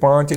5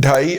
2.5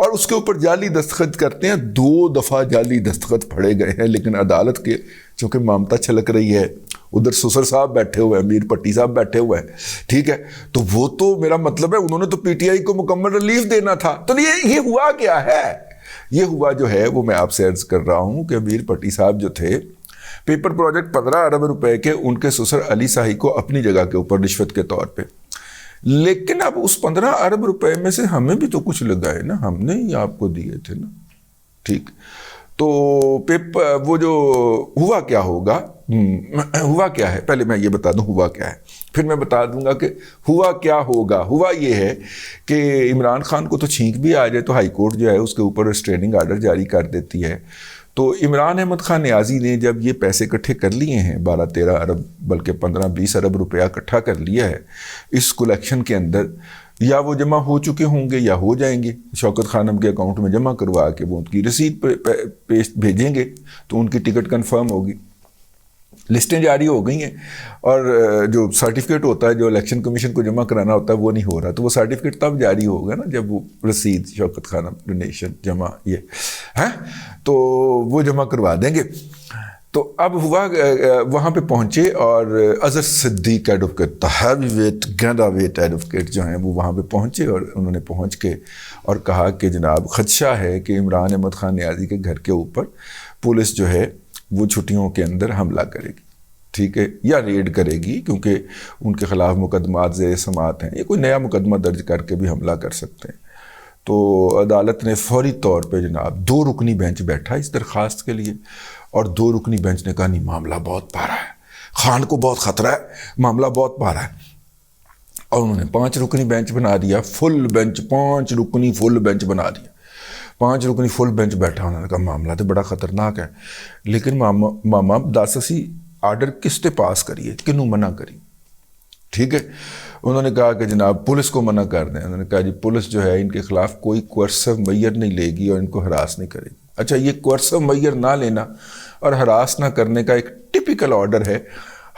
اور اس کے اوپر جعلی دستخط کرتے ہیں. 2 دفعہ جعلی دستخط پڑے گئے ہیں, لیکن عدالت کے چونکہ مامتا چھلک رہی ہے, ادھر سسر صاحب بیٹھے ہوئے ہیں, امیر پٹی صاحب بیٹھے ہوئے ہیں, ٹھیک ہے, تو وہ تو میرا مطلب ہے انہوں نے تو پی ٹی آئی کو مکمل ریلیف دینا تھا. تو یہ ہوا کیا ہے؟ یہ ہوا جو ہے وہ میں آپ سے عرض کر رہا ہوں کہ امیر پٹی صاحب جو تھے, پیپر پروجیکٹ 15 ارب روپے کے ان کے سسر علی شاہی کو اپنی جگہ کے اوپر رشوت کے طور پہ, لیکن اب اس 15 ارب روپے میں سے ہمیں بھی تو کچھ لگائے نا, ہم نے ہی آپ کو دیے تھے نا, ٹھیک. تو وہ جو ہوا کیا ہوگا, ہوا کیا ہے, پہلے میں یہ بتا دوں ہوا کیا ہے, پھر میں بتا دوں گا کہ ہوا کیا ہوگا. ہوا یہ ہے کہ عمران خان کو تو چھینک بھی آ جائے تو ہائی کورٹ جو ہے اس کے اوپر ریسٹریننگ آرڈر جاری کر دیتی ہے. تو عمران احمد خان نیازی نے جب یہ پیسے اکٹھے کر لیے ہیں 12-13 ارب بلکہ 15-20 ارب روپیہ اکٹھا کر لیا ہے اس کلیکشن کے اندر, یا وہ جمع ہو چکے ہوں گے یا ہو جائیں گے, شوکت خانم کے اکاؤنٹ میں جمع کروا کے وہ ان کی رسید پیش بھیجیں گے تو ان کی ٹکٹ کنفرم ہوگی. لسٹیں جاری ہو گئی ہیں, اور جو سرٹیفکیٹ ہوتا ہے جو الیکشن کمیشن کو جمع کرانا ہوتا ہے وہ نہیں ہو رہا, تو وہ سرٹیفکیٹ تب جاری ہوگا نا جب وہ رسید شوکت خانم ڈونیشن جمع یہ ہے, تو وہ جمع کروا دیں گے. تو اب ہوا وہاں پہ پہنچے اور Azhar Siddique advocate heavy weight گیندا ویٹ ایڈوکیٹ جو ہیں وہ وہاں پہ پہنچے, اور انہوں نے پہنچ کے اور کہا کہ جناب خدشہ ہے کہ عمران احمد خان نیازی کے گھر کے اوپر پولیس جو ہے وہ چھٹیوں کے اندر حملہ کرے گی, ٹھیک ہے, یا ریڈ کرے گی, کیونکہ ان کے خلاف مقدمات زیر سماعت ہیں, یہ کوئی نیا مقدمہ درج کر کے بھی حملہ کر سکتے ہیں. تو عدالت نے فوری طور پہ جناب 2 رکنی بینچ بیٹھا اس درخواست کے لیے, اور 2 رکنی بینچ نے کہا نہیں معاملہ بہت پارا ہے, خان کو بہت خطرہ ہے, معاملہ بہت پارا ہے, اور انہوں نے 5 رکنی بینچ بنا دیا, فل بینچ, 5 رکنی فل بینچ بنا دیا. 5 رکنی فل بینچ بیٹھا, انہوں نے کہا معاملہ تو بڑا خطرناک ہے, لیکن ماما دس اسی آرڈر کس تے پاس کریے, کنوں منع کری, ٹھیک ہے. انہوں نے کہا کہ جناب پولیس کو منع کر دیں. انہوں نے کہا جی پولیس جو ہے ان کے خلاف کوئی کوئرسو میئر نہیں لے گی اور ان کو ہراس نہیں کرے گی. اچھا, یہ کوئرسو میئر نہ لینا اور ہراس نہ کرنے کا ایک ٹپیکل آرڈر ہے.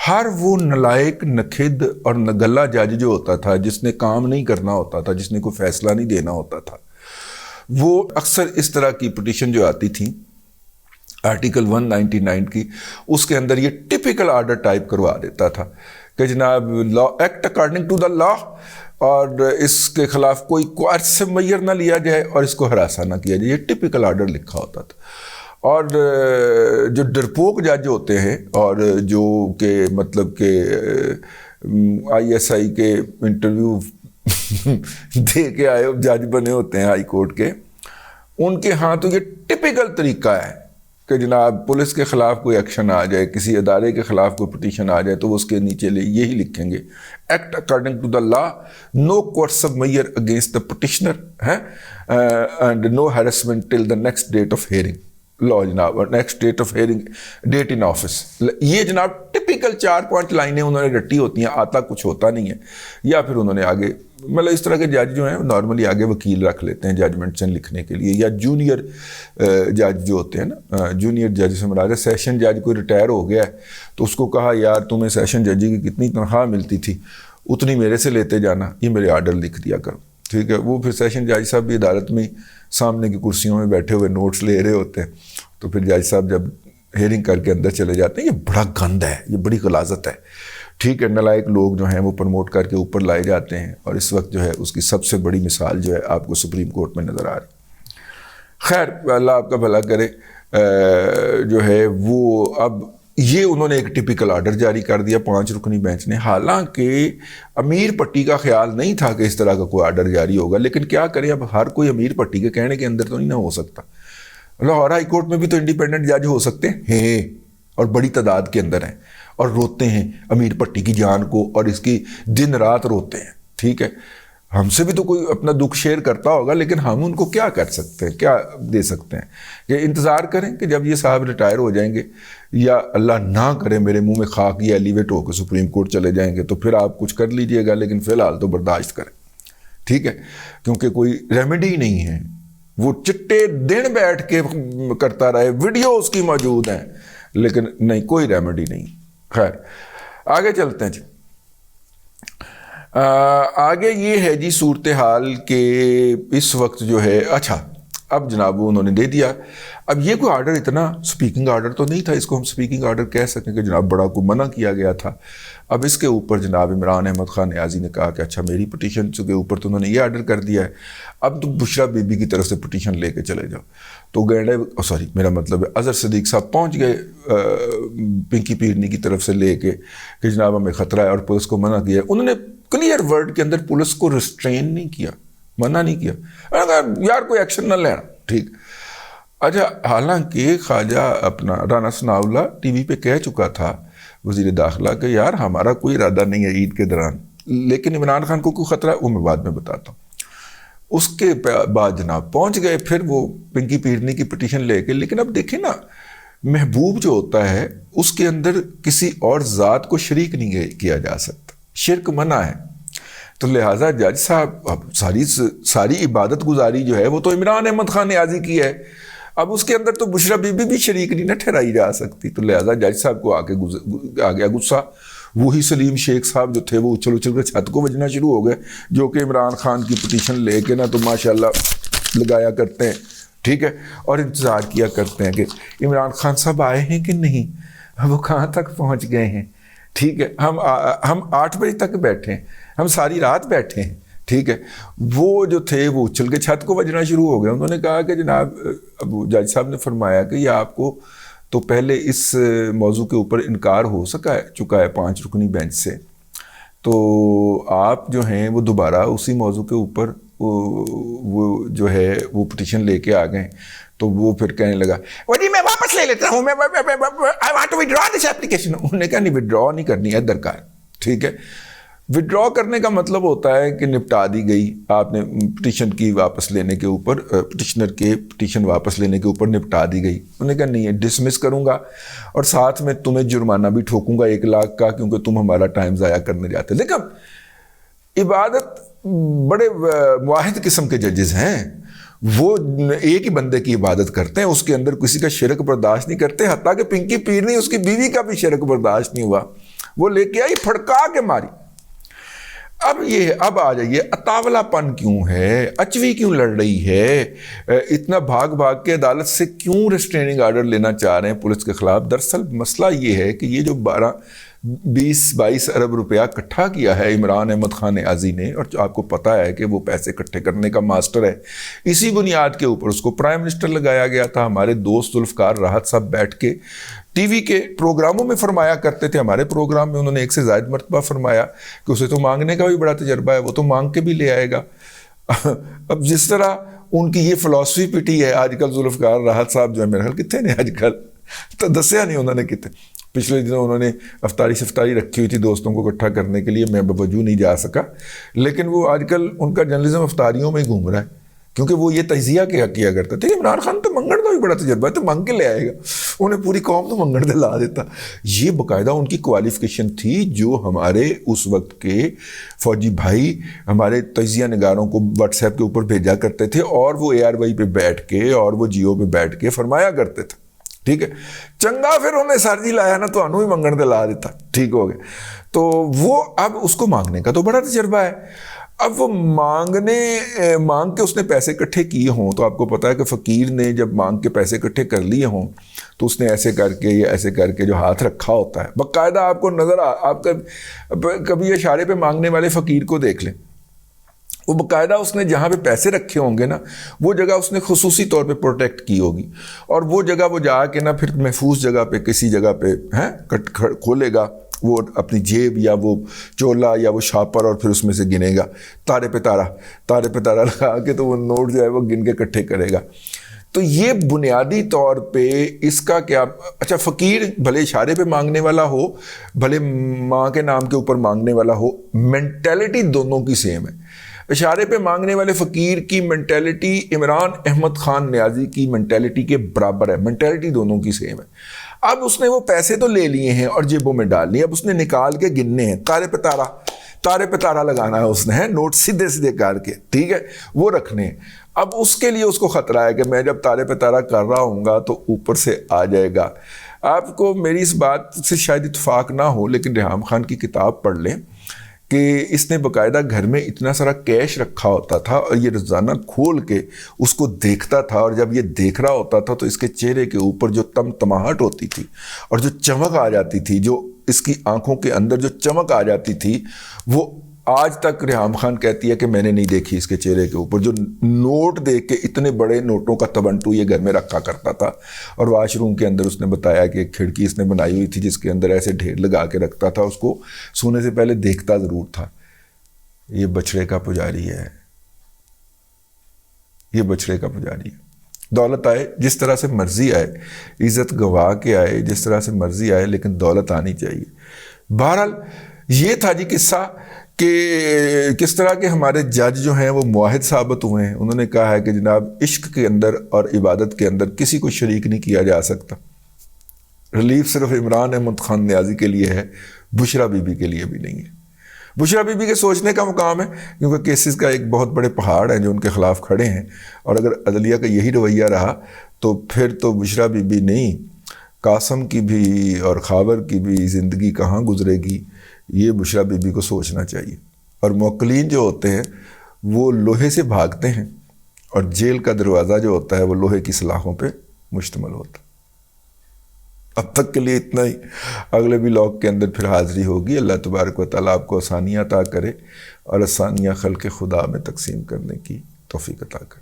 ہر وہ نلائق نکھد اور نگلا جج جو ہوتا تھا, جس نے کام نہیں کرنا ہوتا تھا, جس نے کوئی فیصلہ نہیں دینا ہوتا تھا, وہ اکثر اس طرح کی پٹیشن جو آتی تھی آرٹیکل 199 کی, اس کے اندر یہ ٹپیکل آرڈر ٹائپ کروا دیتا تھا کہ جناب لا ایکٹ اکارڈنگ ٹو دا لا, اور اس کے خلاف کوئی کوئرسو میئر نہ لیا جائے اور اس کو ہراساں نہ کیا جائے. یہ ٹپیکل آرڈر لکھا ہوتا تھا. اور جو ڈرپوک جج ہوتے ہیں اور جو کہ مطلب کہ ISI کے انٹرویو دے کے آئے جج بنے ہوتے ہیں ہائی کورٹ کے, ان کے ہاں تو یہ ٹپیکل طریقہ ہے کہ جناب پولیس کے خلاف کوئی ایکشن آ جائے, کسی ادارے کے خلاف کوئی پٹیشن آ جائے تو وہ اس کے نیچے یہی لکھیں گے, act according to the law, no coercive measure against the petitioner ہے, and no harassment till the next date of hearing لا جناب, اور next date of hearing date in office. یہ جناب ٹپیکل 4 پوائنٹ لائنیں انہوں نے رٹی ہوتی ہیں, آتا کچھ ہوتا نہیں ہے. یا پھر انہوں نے آگے مطلب اس طرح کے جج جو ہیں نارملی آگے وکیل رکھ لیتے ہیں ججمنٹس لکھنے کے لیے, یا جونیئر جج جو ہوتے ہیں نا, جونیئر جج سے مراد ہے سیشن جج کوئی ریٹائر ہو گیا ہے تو اس کو کہا یار تمہیں سیشن ججی کی کتنی تنخواہ ملتی تھی اتنی میرے سے لیتے جانا, یہ میرے آرڈر لکھ دیا کرو, ٹھیک ہے. وہ پھر سیشن جج صاحب بھی عدالت میں سامنے کی کرسیوں میں بیٹھے ہوئے نوٹس لے رہے ہوتے ہیں, تو پھر جج صاحب جب ہیئرنگ کر کے اندر چلے جاتے ہیں, یہ بڑا گند ہے, یہ بڑی غلاظت ہے, ٹھیک ہے. نالائق لوگ جو ہیں وہ پروموٹ کر کے اوپر لائے جاتے ہیں, اور اس وقت جو ہے اس کی سب سے بڑی مثال جو ہے آپ کو سپریم کورٹ میں نظر آ رہی. خیر اللہ آپ کا بھلا کرے. جو ہے وہ اب یہ انہوں نے ایک ٹپیکل آرڈر جاری کر دیا 5 رکنی بینچ نے, حالانکہ امیر پٹی کا خیال نہیں تھا کہ اس طرح کا کوئی آرڈر جاری ہوگا, لیکن کیا کریں اب ہر کوئی امیر پٹی کے کہنے کے اندر تو نہیں نہ ہو سکتا. لاہور ہائی کورٹ میں بھی تو انڈیپینڈنٹ جج ہو سکتے ہیں اور بڑی تعداد کے اندر ہیں, اور روتے ہیں امیر پٹی کی جان کو اور اس کی دن رات روتے ہیں, ٹھیک ہے. ہم سے بھی تو کوئی اپنا دکھ شیئر کرتا ہوگا, لیکن ہم ان کو کیا کر سکتے ہیں, کیا دے سکتے ہیں. کہ انتظار کریں کہ جب یہ صاحب ریٹائر ہو جائیں گے, یا اللہ نہ کرے میرے منہ میں خاک یہ ایلیویٹ ہو کے سپریم کورٹ چلے جائیں گے, تو پھر آپ کچھ کر لیجئے گا, لیکن فی الحال تو برداشت کریں, ٹھیک ہے. کیونکہ کوئی ریمیڈی نہیں ہے, وہ چٹے دن بیٹھ کے کرتا رہے, ویڈیو اس کی موجود ہیں, لیکن نہیں کوئی ریمیڈی نہیں. خیر آگے چلتے ہیں جی. آگے یہ ہے جی صورتحال کہ اس وقت جو ہے, اچھا اب جناب وہ انہوں نے دے دیا. اب یہ کوئی آرڈر اتنا اسپیکنگ آرڈر تو نہیں تھا اس کو ہم اسپیکنگ آرڈر کہہ سکیں کہ جناب بڑا کو منع کیا گیا تھا. اب اس کے اوپر جناب عمران احمد خان نیازی نے کہا کہ اچھا میری پٹیشن کے اوپر تو انہوں نے یہ آرڈر کر دیا ہے, اب تو بشرا بی بی کی طرف سے پٹیشن لے کے چلے جاؤ. تو گینڈے سوری میرا مطلب ہے اظہر صدیق صاحب پہنچ گئے پنکی پیرنی کی طرف سے لے کے کہ جناب ہمیں خطرہ ہے اور پولیس کو منع کیا. انہوں نے کلیئر ورڈ کے اندر پولیس کو ریسٹرین نہیں کیا, منع نہیں کیا, یار کوئی ایکشن نہ لینا ٹھیک. اچھا حالانکہ خواجہ اپنا رانا ثناء اللہ ٹی وی پہ کہہ چکا تھا وزیر داخلہ کہ یار ہمارا کوئی ارادہ نہیں ہے عید کے دوران, لیکن عمران خان کو کوئی خطرہ ہے وہ میں بعد میں بتاتا ہوں. اس کے بعد جناب پہنچ گئے پھر وہ پنکی پیرنی کی پٹیشن لے کے. لیکن اب دیکھیں نا محبوب جو ہوتا ہے اس کے اندر کسی اور ذات کو شریک نہیں کیا جا سکتا, شرک منع ہے. تو لہٰذا جج صاحب اب ساری عبادت گزاری جو ہے وہ تو عمران احمد خان نیازی کی ہے, اب اس کے اندر تو بشرا بی بی بھی شریک نہیں نہ ٹھہرائی جا سکتی. تو لہٰذا جج صاحب کو آ گیا غصہ. وہی سلیم شیخ صاحب جو تھے وہ اچھل کے چھت کو بجنا شروع ہو گئے, جو کہ عمران خان کی پٹیشن لے کے نا تو ماشاءاللہ لگایا کرتے ہیں ٹھیک ہے, اور انتظار کیا کرتے ہیں کہ عمران خان صاحب آئے ہیں کہ نہیں, وہ کہاں تک پہنچ گئے ہیں ٹھیک ہے. ہم 8 بجے تک بیٹھے ہیں, ہم ساری رات بیٹھے ہیں ٹھیک ہے. وہ جو تھے وہ اچھل کے چھت کو بجنا شروع ہو گئے. انہوں نے کہا کہ جناب ابو جج صاحب نے فرمایا کہ یہ آپ کو تو پہلے اس موضوع کے اوپر انکار ہو چکا ہے 5 رکنی بینچ سے, تو آپ جو ہیں وہ دوبارہ اسی موضوع کے اوپر وہ جو ہے وہ پٹیشن لے کے آ گئے. تو وہ پھر کہنے لگا جی میں واپس لے لیتا ہوں, I want to withdraw this application. انہوں نے کہا نہیں وڈرا نہیں کرنی ہے درکار ٹھیک ہے. وڈرا کرنے کا مطلب ہوتا ہے کہ نپٹا دی گئی, آپ نے پٹیشن کی واپس لینے کے اوپر پٹیشنر کے پٹیشن واپس لینے کے اوپر نپٹا دی گئی. انہوں نے کہا نہیں ہے ڈسمس کروں گا اور ساتھ میں تمہیں جرمانہ بھی ٹھوکوں گا 1 لاکھ کا, کیونکہ تم ہمارا ٹائم ضائع کرنے جاتے. لیکن عبادت بڑے واحد قسم کے ججز ہیں, وہ ایک ہی بندے کی عبادت کرتے ہیں, اس کے اندر کسی کا شرک برداشت نہیں کرتے. حتیٰ کہ پنکی پیرنی اس کی بیوی کا بھی شرک برداشت نہیں ہوا, وہ لے کے آئی پھڑکا کے ماری. اب آ جائیے اطاولہ پن کیوں ہے, اچوی کیوں لڑ رہی ہے, اتنا بھاگ کے عدالت سے کیوں ریسٹریننگ آرڈر لینا چاہ رہے ہیں پولیس کے خلاف. دراصل مسئلہ یہ ہے کہ یہ جو 20-22 ارب روپیہ اکٹھا کیا ہے عمران احمد خان نیازی نے, اور آپ کو پتا ہے کہ وہ پیسے اکٹھے کرنے کا ماسٹر ہے, اسی بنیاد کے اوپر اس کو پرائم منسٹر لگایا گیا تھا. ہمارے دوست ذوالفقار راحت صاحب بیٹھ کے ٹی وی کے پروگراموں میں فرمایا کرتے تھے, ہمارے پروگرام میں انہوں نے 1 سے زائد مرتبہ فرمایا کہ اسے تو مانگنے کا بھی بڑا تجربہ ہے, وہ تو مانگ کے بھی لے آئے گا. اب جس طرح ان کی یہ فلاسفی پٹی ہے آج کل ذوالفقار راحت صاحب جو ہے میرے خیال کتنے نے آج کل تو دسیا نہیں انہوں نے کتنے. پچھلے دنوں انہوں نے افطاری رکھی ہوئی تھی دوستوں کو اکٹھا کرنے کے لیے, میں بوجو نہیں جا سکا, لیکن وہ آج کل ان کا جرنلزم افطاریوں میں گھوم رہا ہے, کیونکہ وہ یہ تجزیہ کیا کرتا تھا کہ عمران خان تو منگڑ کا بھی بڑا تجربہ ہے, تو مانگ کے لے آئے گا, انہیں پوری قوم تو منگڑ دے لا دیتا. یہ باقاعدہ ان کی کوالیفیکیشن تھی جو ہمارے اس وقت کے فوجی بھائی ہمارے تجزیہ نگاروں کو واٹس ایپ کے اوپر بھیجا کرتے تھے, اور وہ ARY پہ بیٹھ کے اور وہ جیو پہ بیٹھ کے فرمایا کرتے تھے ٹھیک ہے. چنگا پھر انہیں سرجی لایا نا تو انہوں ہی منگڑ دے لا دیتا, ٹھیک ہو گئے. تو وہ اب اس کو مانگنے کا تو بڑا تجربہ ہے. اب وہ مانگ کے اس نے پیسے اکٹھے کیے ہوں, تو آپ کو پتا ہے کہ فقیر نے جب مانگ کے پیسے اکٹھے کر لیے ہوں تو اس نے ایسے کر کے یا ایسے کر کے جو ہاتھ رکھا ہوتا ہے باقاعدہ, آپ کو آپ کبھی اشارے پہ مانگنے والے فقیر کو دیکھ لیں, وہ باقاعدہ اس نے جہاں پہ پیسے رکھے ہوں گے نا وہ جگہ اس نے خصوصی طور پہ پروٹیکٹ کی ہوگی, اور وہ جگہ وہ جا کے نا پھر محفوظ جگہ پہ کسی جگہ پہ کھولے گا وہ اپنی جیب یا وہ چولا یا وہ شاپر, اور پھر اس میں سے گنے گا تارے پہ تارا لگا کے, تو وہ نوٹ جو ہے وہ گن کے اکٹھے کرے گا. تو یہ بنیادی طور پہ اس کا کیا, اچھا فقیر بھلے اشارے پہ مانگنے والا ہو بھلے ماں کے نام کے اوپر مانگنے والا ہو, مینٹیلٹی دونوں کی سیم ہے. اشارے پہ مانگنے والے فقیر کی مینٹیلٹی عمران احمد خان نیازی کی مینٹیلٹی کے برابر ہے, مینٹیلٹی دونوں کی سیم ہے. اب اس نے وہ پیسے تو لے لیے ہیں اور جیبوں میں ڈال لیے, اب اس نے نکال کے گننے ہیں, تارے پہ تارا لگانا ہے اس نے, نوٹ سیدھے کر کے ٹھیک ہے وہ رکھنے ہیں. اب اس کے لیے اس کو خطرہ ہے کہ میں جب تارے پہ تارا کر رہا ہوں گا تو اوپر سے آ جائے گا. آپ کو میری اس بات سے شاید اتفاق نہ ہو, لیکن ریحام خان کی کتاب پڑھ لیں کہ اس نے باقاعدہ گھر میں اتنا سارا کیش رکھا ہوتا تھا اور یہ روزانہ کھول کے اس کو دیکھتا تھا، اور جب یہ دیکھ رہا ہوتا تھا تو اس کے چہرے کے اوپر جو تمتماہٹ ہوتی تھی اور جو چمک آ جاتی تھی، جو اس کی آنکھوں کے اندر جو چمک آ جاتی تھی، وہ آج تک ریحام خان کہتی ہے کہ میں نے نہیں دیکھی اس کے چہرے کے اوپر۔ جو نوٹ دیکھ کے اتنے بڑے نوٹوں کا تبنٹو یہ گھر میں رکھا کرتا تھا، اور واش روم کے اندر اس نے بتایا کہ ایک کھڑکی اس نے بنائی ہوئی تھی جس کے اندر ایسے ڈھیر لگا کے رکھتا تھا، اس کو سونے سے پہلے دیکھتا ضرور تھا۔ یہ بچھڑے کا پجاری ہے، یہ بچھڑے کا پجاری ہے۔ دولت آئے جس طرح سے مرضی آئے، عزت گوا کے آئے جس طرح سے مرضی آئے، لیکن دولت آنی چاہیے۔ بہرحال یہ تھا جی قصہ کہ کس طرح کے ہمارے جج جو ہیں وہ معاہد ثابت ہوئے ہیں۔ انہوں نے کہا ہے کہ جناب عشق کے اندر اور عبادت کے اندر کسی کو شریک نہیں کیا جا سکتا۔ ریلیف صرف عمران احمد خان نیازی کے لیے ہے، بشرا بی بی کے لیے بھی نہیں ہے۔ بشرا بی بی کے سوچنے کا مقام ہے، کیونکہ کیسز کا ایک بہت بڑے پہاڑ ہیں جو ان کے خلاف کھڑے ہیں، اور اگر عدلیہ کا یہی رویہ رہا تو پھر تو بشرا بی بی نہیں، قاسم کی بھی اور خاور کی بھی زندگی کہاں گزرے گی، یہ بشرا بی بی کو سوچنا چاہیے۔ اور موکلین جو ہوتے ہیں وہ لوہے سے بھاگتے ہیں، اور جیل کا دروازہ جو ہوتا ہے وہ لوہے کی سلاخوں پہ مشتمل ہوتا ہے۔ اب تک کے لیے اتنا ہی، اگلے بھی لاگ کے اندر پھر حاضری ہوگی۔ اللہ تبارک و تعالیٰ آپ کو آسانیاں عطا کرے اور آسانیاں خلق خدا میں تقسیم کرنے کی توفیق عطا کرے۔